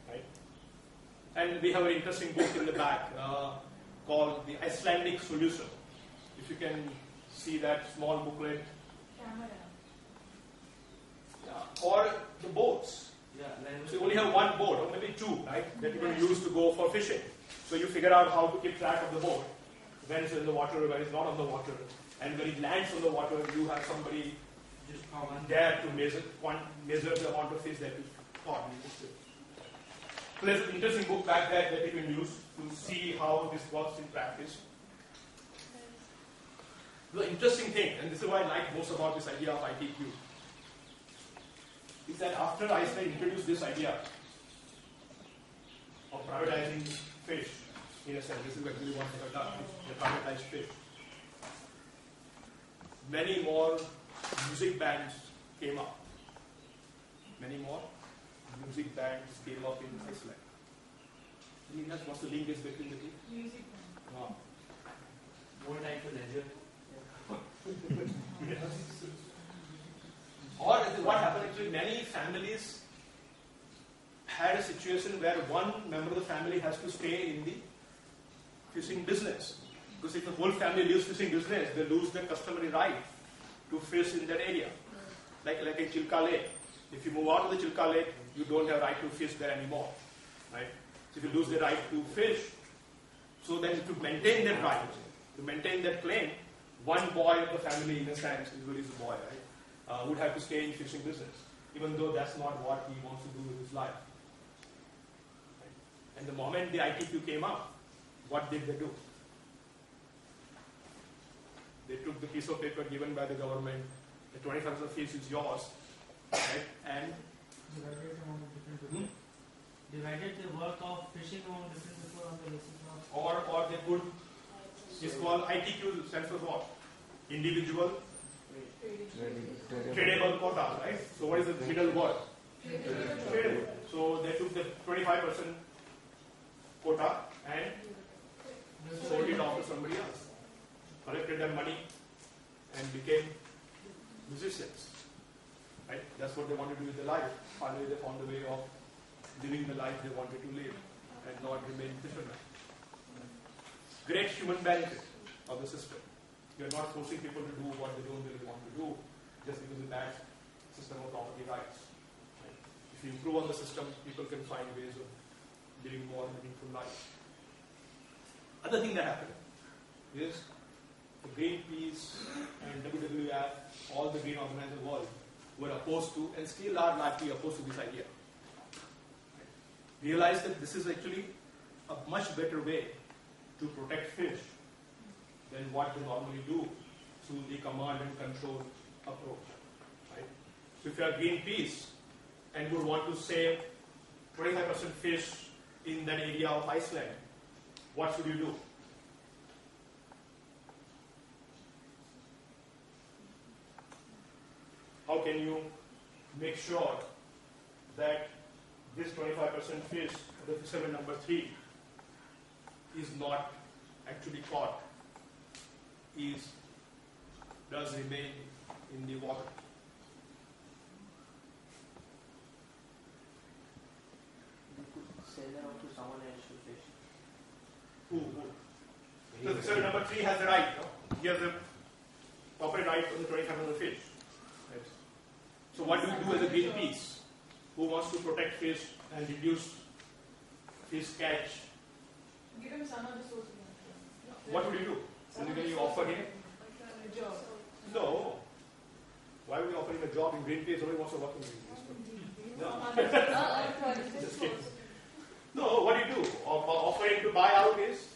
Right? And we have an interesting book in the back called The Icelandic Solution. If you can see that small booklet. Camera. Yeah. Or the boats. Yeah, so you only have one boat, or maybe two, right, that you're going to use to go for fishing. So you figure out how to keep track of the boat, when it's in the water, when it's not on the water. And when it lands on the water, you have somebody just there to measure the amount of fish that you caught. So there's an interesting book back there that you can use to see how this works in practice. The interesting thing, and this is what I like most about this idea of ITQ, is that after Iceland introduced this idea of privatizing fish, in a sense, this is actually what they have done, they privatized fish. Many more music bands came up. Many more music bands came up in Iceland. Any guess what's the link is between the two? Music. No. more time for leisure. Or what happened actually, many families had a situation where one member of the family has to stay in the fishing business. Because if the whole family leaves fishing business, they lose their customary right to fish in that area. Like in Chilka Lake. If you move out of the Chilka Lake, you don't have right to fish there anymore. Right? So if you lose the right to fish, so then to maintain that right, to maintain that claim, one boy of the family, in a sense, usually is a boy, right, would have to stay in fishing business, even though that's not what he wants to do with his life. Right? And the moment the ITQ came up, what did they do? They took the piece of paper given by the government, the 25% of fish is yours, right? And divided the work of fishing among different people on the basis of. or they could, it's called ITQ, stands for what? Individual tradable quota, right? So what is the middle word? Tradable. So they took the 25% quota and sold it off to somebody else, collected their money and became musicians. Right? That's what they wanted to do with their life. Finally they found a way of living the life they wanted to live and not remain fishermen. Great human benefit of the system. You're not forcing people to do what they don't really want to do just because of that system of property rights. Right? If you improve on the system, people can find ways of living more meaningful life. Other thing that happened is the Greenpeace and WWF, all the green organizers in the world, were opposed to, and still are largely opposed to this idea. Realize that this is actually a much better way to protect fish than what they normally do through the command and control approach. Right? So if you are Greenpeace and would want to save 25% fish in that area of Iceland, what should you do? How can you make sure that this 25% fish, the fisherman number 3, is not actually caught, does remain in the water? You could sell them out to someone else to fish. Who? So fisherman number 3 has the right, no? He has the proper right on the 25% of the fish. Right? So what do you do as a Greenpeace who wants to protect fish and reduce fish catch? Give him some other source of income. What would you do? Can you offer him? A job. No. Why would you offer him a job in Greenpeace? Nobody wants to work in Greenpeace. Just kidding. No, what do you do? Offer him to buy out his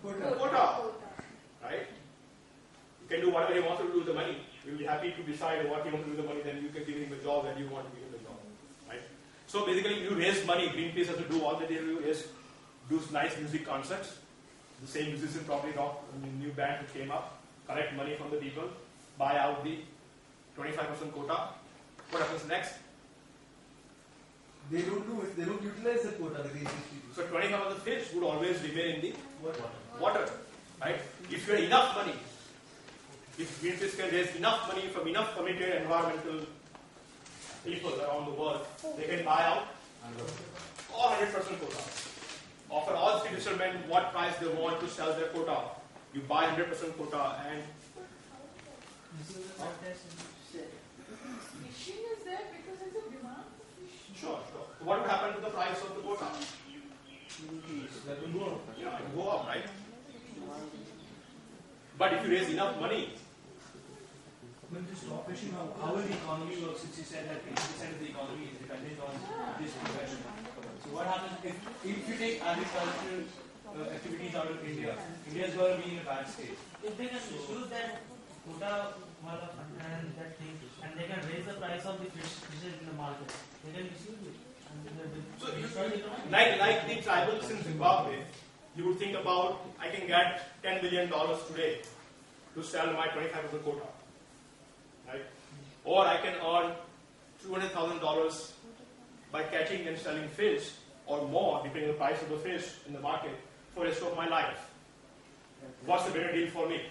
quota. Right? You can do whatever he wants to decide what you want to do with the money, then you can give him a job and you want to give him a job, right? So basically, you raise money. Greenpeace has to do all that they do is do nice music concerts. The same musician probably rock a new band that came up, collect money from the people, buy out the 25% quota. What happens next? They don't do it. They don't utilize the quota that they used to do. So 25% of the fish would always remain in the water, right? If you have enough money, if Greenpeace can raise enough money from enough committed environmental people around the world, they can buy out all 100% quota. Offer all three fishermen what price they want to sell their quota. You buy 100% quota and Fishing is there because there's a demand for fish. sure. So what would happen to the price of the quota? That will go up. Yeah, it will go up, right? But if you raise enough money, When to stop fishing, how will the economy work, since you said that 80% of the economy is dependent on this profession? So what happens if you take agricultural activities out of India? India is going to be in a bad state. If they can use that quota and that thing, and they can raise the price of the fishes in the market, they can misuse it. so like the tribals in Zimbabwe, you would think about, I can get $10 million today to sell my 25% quota, right? Or I can earn $200,000 by catching and selling fish, or more, depending on the price of the fish in the market, for the rest of my life. What's the better deal for me?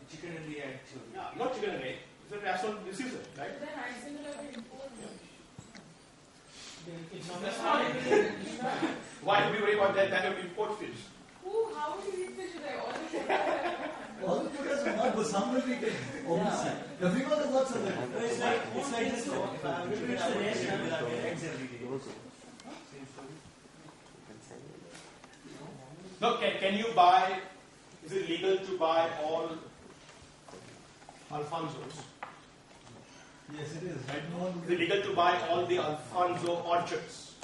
The chicken and the egg theory. Yeah, not chicken and egg. It's a rational decision, right? Then Iceland will have to import them. It's not Why do we worry about that? That will import fish. How will you eat fish with all the quota? All the quotas are not, but some will be taken. Obviously. Everyone has got some. It's like this. If I'm going to reach the race, I will get eggs every day. Same story. No, can you buy, is it legal to buy all Alfonsos? Yes, it is. Right? No one Is it legal to buy all the Alfonso orchards?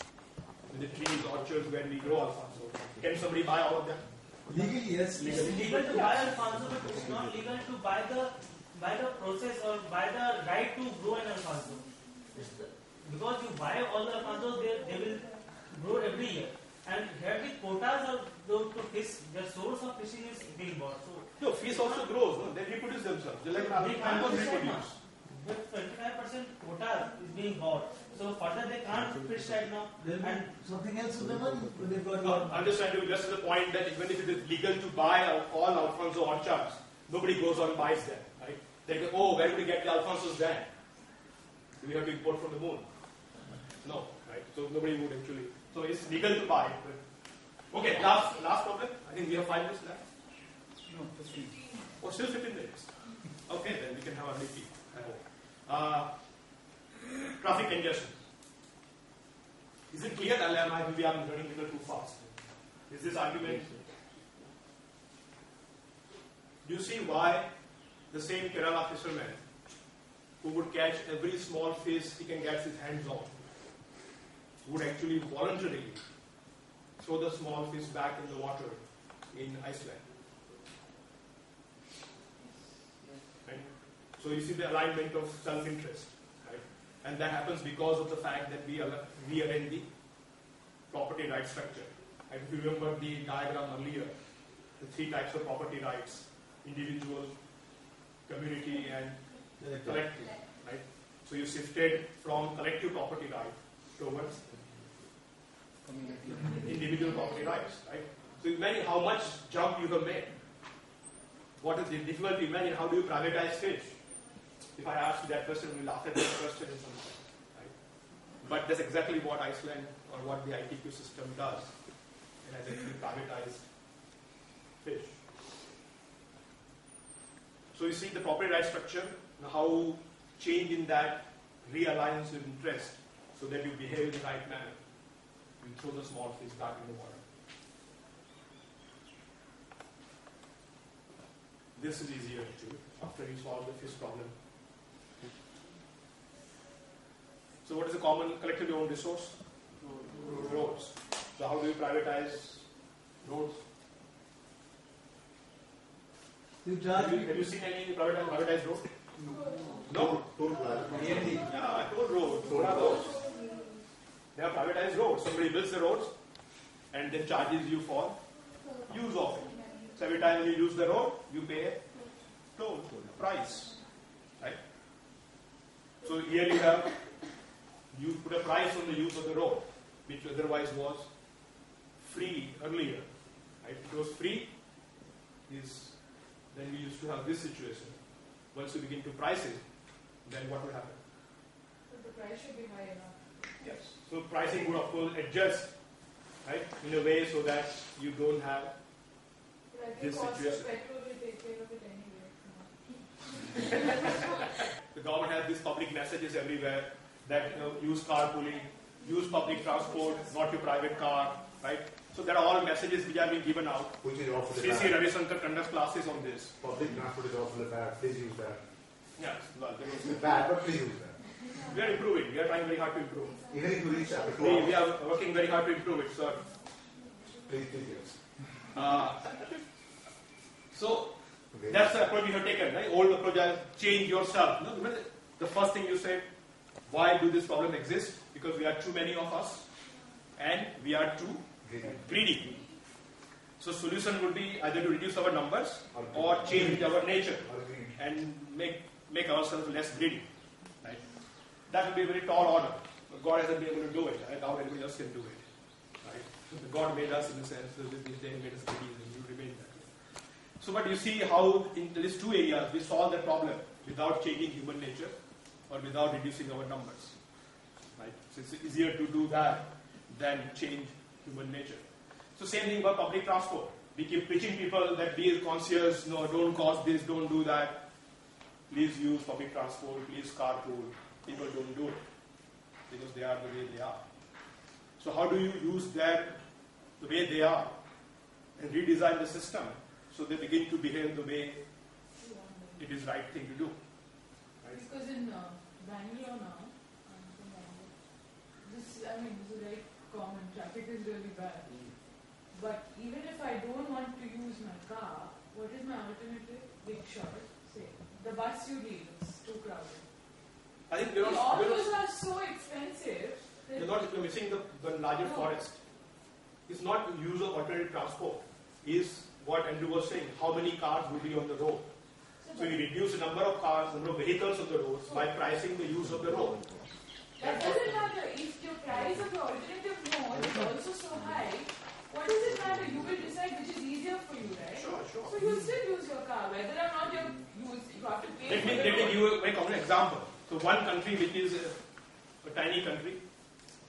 The trees, orchards where we grow Alfonso. Can somebody buy all of them? legally, yes. It's legal to buy Alfonso, but it's not legal to buy the process or buy the right to grow an Alfonso. Because you buy all the Alfonsos, they will grow every year. And here the quotas are to fish, the source of fishing is being bought. So No, fish also grows. No? They reproduce themselves. They're like mangoes reproduce. but 25% quota is being bought. So further they can't fish right now. And something else with the money when they've got No, I'm just trying to just to the point that even if it is legal to buy all Alfonso orchards, nobody goes on and buys them, right? They go, oh, where do we get the Alfonsos then? Do we have to import from the moon? No, right? So nobody would actually. So it's legal to buy. But okay, last problem. I think we have 5 minutes left. No, 15. Oh, still 15 minutes. Okay, then we can have a meeting. I hope. Traffic congestion. Is it clear that maybe I'm running a little too fast? Is this argument? Do you see why the same Kerala fisherman who would catch every small fish he can get his hands on would actually voluntarily throw the small fish back in the water in Iceland? Right? So you see the alignment of self-interest. And that happens because of the fact that we are in the property right structure. And if you remember the diagram earlier, the 3 types of property rights: individual, community, and collective. Right? So you shifted from collective property right towards individual property rights. Right? So imagine how much jump you have made. What is the difficulty? Imagine how do you privatize fish? If I ask you that question, we laugh at that question in some sense, right? But that's exactly what Iceland or what the ITQ system does. It has actually privatized fish. So you see the property right structure, how change in that realigns your interest so that you behave in the right manner. You throw the small fish back in the water. This is easier to do after you solve the fish problem. So what is the common collectively owned resource? Roads. So how do you privatize roads? You charge Have you seen any privatized road? No. No? Toll plaza. Yeah, toll roads. What are those? They are privatized roads. Somebody builds the roads and then charges you for use of it. So every time you use the road, you pay a toll, a price. Right? So here you put a price on the use of the road, which otherwise was free earlier. Right? It was free. Then we used to have this situation. Once you begin to price it, then what will happen? But the price should be high enough. Yes. So pricing would of course adjust, right, in a way so that you don't have But I think this cost situation. of petrol will take care of it anyway. The government has these public messages everywhere that use carpooling, use public transport, not your private car, right? So there are all messages which are being given out. Which is awfully CC bad. Ravi Shankar conducts classes on this. Public transport is awfully bad. Please use that. Yes, well, It's bad, but please use that. we are improving. We are trying very hard to improve. Even if you reach after 2 We hours, are working very hard to improve it, sir. please use. So Okay. that's the approach you have taken, right? Old approach is change yourself. No? Remember the first thing you said, why do this problem exist? Because we are too many of us and we are too greedy. So solution would be either to reduce our numbers or change our nature and make ourselves less greedy. Right? That would be a very tall order. God hasn't been able to do it. I doubt anybody else can do it. Right? So God made us in a sense that this day made us greedy and you remain that way. So but you see how in these two areas we solve the problem without changing human nature or without reducing our numbers. Right? So it's easier to do that than change human nature. So same thing about public transport. We keep preaching people that be conscious, no, don't cause this, don't do that. Please use public transport, please carpool. People don't do it because they are the way they are. So how do you use that the way they are and redesign the system so they begin to behave the way it is right thing to do? Right? Because in Bangalore now, this is very common. Traffic is really bad. But even if I don't want to use my car, what is my alternative? Big shot. Say, the bus you leave is too crowded. I think All those are so expensive. you're missing the larger forest. It's not use of alternative transport. Is what Andrew was saying, how many cars will be on the road. So you reduce the number of cars, number of vehicles on the roads by pricing the use of the road. That doesn't matter. If your price of the alternative mode is also so high, what does it matter? You will decide which is easier for you, right? Sure. So you will still use your car, whether or not you have to pay Let me give you a very common example. So one country which is a tiny country,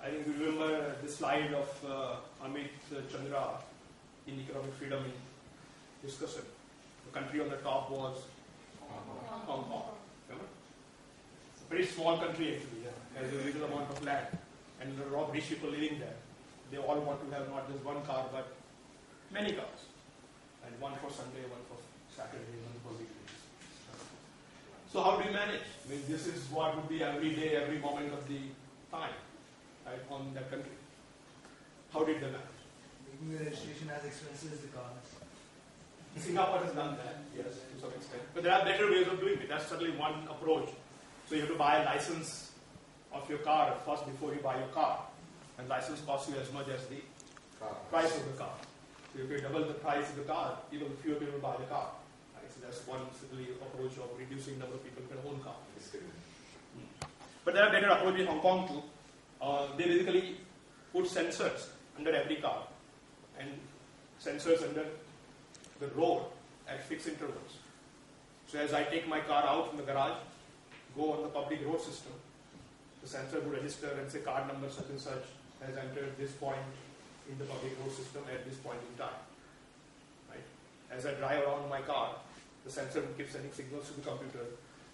I think you remember the slide of Amit Chandra in economic freedom in discussion. The country on the top was Hong Kong. Remember? It's a very small country actually, has a little amount of land and there are a lot of rich people living there. They all want to have not just one car but many cars. And one for Sunday, one for Saturday, one for weekdays. So how do you manage? I mean, this is what would be every day, every moment of the time, right, on that country. How did they manage? Making the registration as expensive as the car. Singapore has done that, yes, to some extent. But there are better ways of doing it. That's certainly one approach. So you have to buy a license of your car first before you buy your car. And license costs you as much as the price of the car. So if you double the price of the car, even fewer people buy the car. Right? So that's one simply approach of reducing the number of people who can own car. But there are better approaches in Hong Kong too. They basically put sensors under every car and sensors under the road at fixed intervals. So as I take my car out from the garage, go on the public road system, the sensor will register and say card number such and such has entered this point in the public road system at this point in time. Right? As I drive around my car, the sensor will keep sending signals to the computer,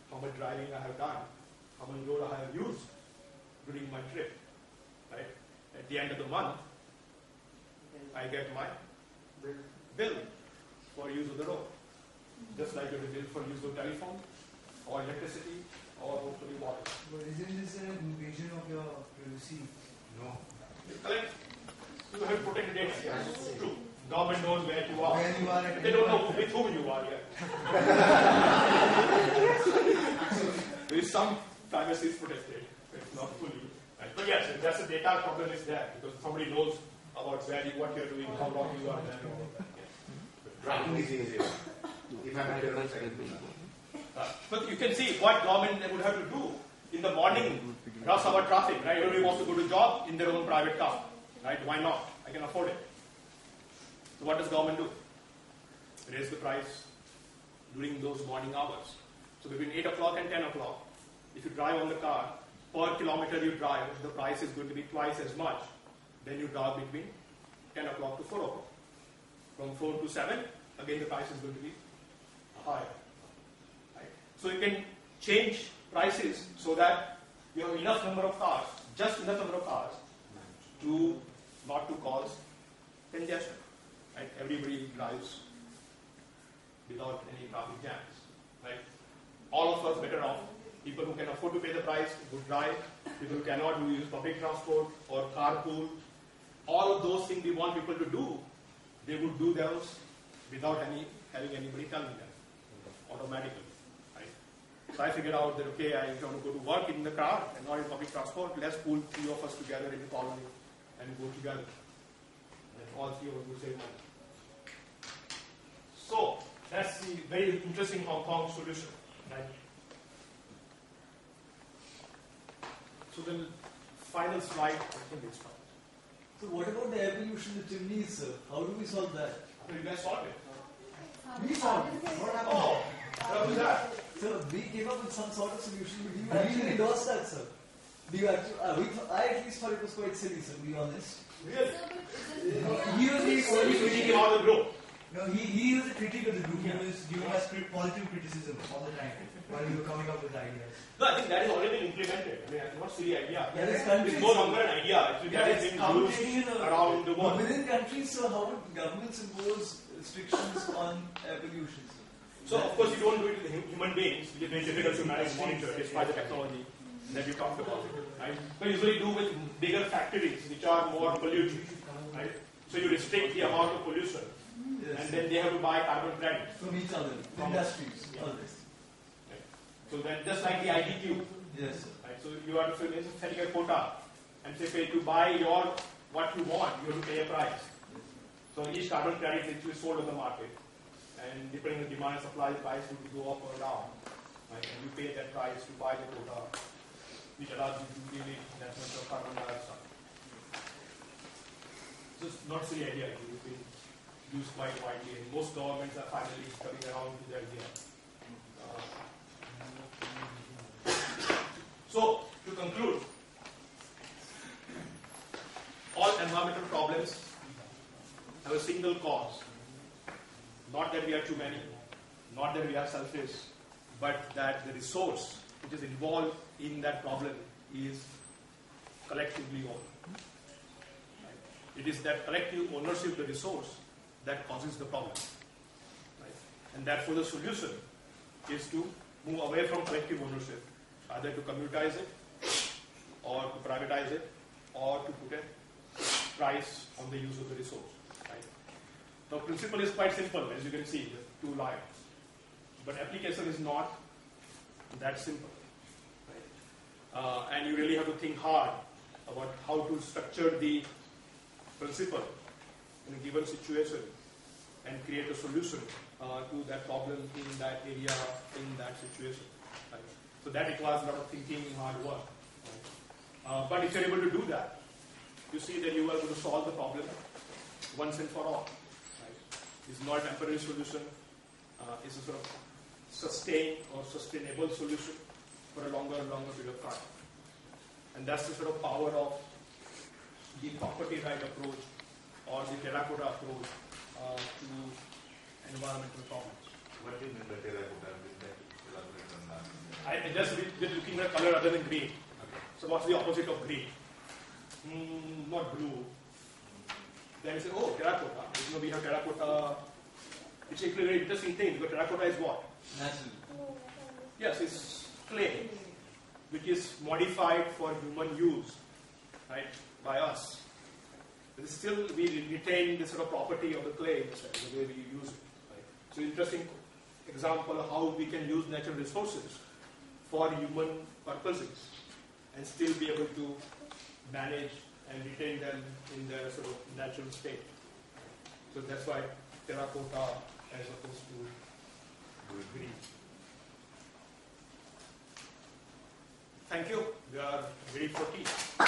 how much driving I have done, how much road I have used during my trip. Right? At the end of the month, I get my bill for use of the road. Just like a bill for use of telephone or electricity or hopefully water. But isn't this an invasion of your privacy? No. Correct. You have protected data. Yes, it's true. Government knows where you are. Where you are at They don't know with whom you are yet. there is some privacy is protected. It's not fully. Right? But yes, that's the data problem is there because somebody knows about what you're doing, how long you are there. Tracking is easier. If I'm at your second. But you can see what government would have to do in the morning, rush hour traffic, right? Everybody wants to go to job in their own private car, right? Why not? I can afford it. So what does government do? Raise the price during those morning hours. So between 8 o'clock and 10 o'clock, if you drive on the car, per kilometer you drive, the price is going to be twice as much. Then you drive between 10 o'clock to 4 o'clock. From 4 to 7, again the price is going to be higher. Right? So you can change prices so that you have enough number of cars, just enough number of cars to not to cause congestion. Right? Everybody drives without any traffic jams. Right? All of us better off. People who can afford to pay the price would drive. People who cannot, who use public transport or carpool. All of those things we want people to do, they would do those without having anybody telling them automatically. Right? So I figured out that, okay, I want to go to work in the car and not in public transport. Let's pool 3 of us together in the colony and go together. And all 3 of us will save money. So that's the very interesting Hong Kong solution. Right? So the final slide, I think it's fine. So what about the air pollution, the chimneys, sir? How do we solve that? So you guys solved it. We solved it. What happened? Oh, what was that? Sir, we came up with some sort of solution, but do you actually endorse that, sir? Do you actually, I at least thought it was quite silly, sir, to be honest. Really? He was the only critic of the group. No, he was a critic of the group. He was giving us positive criticism all the time while we were coming up with ideas. No, I think that has already been implemented. I mean, it's not a silly idea. That is countries. It's no longer an idea. Actually, that has been used around the world. Within countries, sir, how would governments impose restrictions on air pollution, sir? So, of course, you don't do it with human beings. It's very difficult to manage monitor despite the technology that you talked about. Right? But usually do with bigger factories which are more polluting. Right? So you restrict the amount of pollution. Yes, and then they have to buy carbon credits. From each other, industries, all this. Right. So then just like the IDQ. Yes, sir. Right? So you are setting a quota and say to buy what you want, you have to pay a price. So each carbon credit is actually sold on the market. And depending on demand and supply, the price would go up or down. Right? And you pay that price to buy the quota, which allows you to delete that much of carbon dioxide. So it's not a silly idea. It's been used quite widely, and most governments are finally coming around to the idea. So, to conclude, all environmental problems have a single cause. Not that we are too many, not that we are selfish, but that the resource which is involved in that problem is collectively owned. Right? It is that collective ownership of the resource that causes the problem. Right? And therefore the solution is to move away from collective ownership, either to commutize it, or to privatize it, or to put a price on the use of the resource. Right? The principle is quite simple, as you can see, the 2 lines. But application is not that simple. Right? And you really have to think hard about how to structure the principle in a given situation and create a solution to that problem in that area, in that situation. Right? So that requires a lot of thinking and hard work. Right? But if you're able to do that, you see that you are going to solve the problem once and for all. Right? It's not a temporary solution. It's a sort of sustained or sustainable solution for a longer and longer period of time. And that's the sort of power of the property right approach or the terracotta approach to environmental problems. What do you mean by terracotta? I just looking at color other than green. Okay. So what's the opposite of green? Not blue. Then you say, oh, terracotta. You know, we have terracotta. It's actually a very interesting thing because terracotta is what? Natural. Yes, it's clay, which is modified for human use, right, by us. But still, we retain the sort of property of the clay, the way we use it. Right? So, interesting example of how we can use natural resources for human purposes and still be able to manage and retain them in their sort of natural state. So that's why terracotta as opposed to green. Thank you. We are ready for tea.